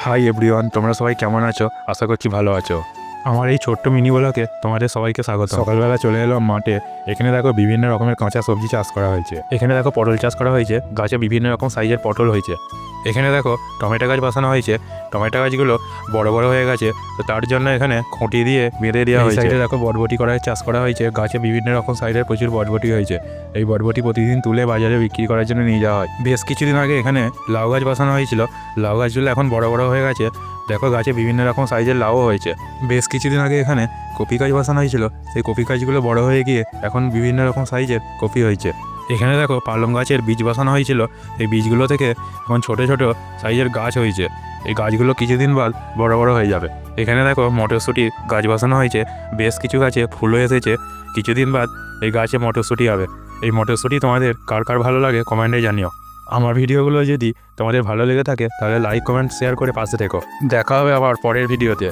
Hi everyone, তোমরা সবাই কেমন আছো? আশা করছি ভালো আছো। আমার এই ছোট্ট মিনি ব্লগে তোমাদের সবাইকে স্বাগত। সকালবেলা চলে এলাম মাঠে। এখানে দেখো বিভিন্ন রকমের কাঁচা সবজি চাষ করা হয়েছে। এখানে দেখো পটল চাষ করা হয়েছে, গাছে বিভিন্ন রকম সাইজের পটল হয়েছে। এখানে দেখো টমেটো গাছ বসানো হয়েছে, টমেটো গাছগুলো বড় বড় হয়ে গেছে, তো তার জন্য এখানে খুঁটি দিয়ে বেঁধে দেওয়া হয়েছে। সাইডে দেখো বটবটি চাষ করা হয়েছে, গাছে বিভিন্ন রকম সাইডের প্রচুর বটবটি হয়েছে। এই বটবটি প্রতিদিন তুলে বাজারে বিক্রি করার জন্য নিয়ে যাওয়া হয়। বেশ কিছুদিন আগে এখানে লাউ গাছ বসানো হয়েছিল, লাউ গাছগুলো এখন বড় বড় হয়ে গেছে। দেখো গাছে বিভিন্ন রকম সাইজের লাউও হয়েছে। বেশ কিছুদিন আগে এখানে কপি গাছ বসানো হয়েছিল, সেই কপি গাছগুলো বড় হয়ে গিয়ে এখন বিভিন্ন রকম সাইজের কপি হয়েছে। এখানে দেখো পালং গাছের বীজ বসানো হয়েছিল, এই বীজগুলো থেকে এখন ছোট ছোট সাইজের গাছ হয়েছে। এই গাছগুলো কিছুদিন বাদ বড় বড় হয়ে যাবে। এখানে দেখো মটরশুঁটি গাছ বসানো হয়েছে, বেশ কিছু গাছে ফুলও এসেছে। কিছুদিন বাদ এই গাছে মটরশুঁটি হবে। এই মটরশুঁটি তোমাদের কার কার ভালো লাগে কমেন্টে জানিও। আমার ভিডিওগুলো যদি তোমাদের ভালো লেগে থাকে তাহলে লাইক কমেন্ট শেয়ার করে পাশে থেকো। দেখা হবে আবার পরের ভিডিওতে।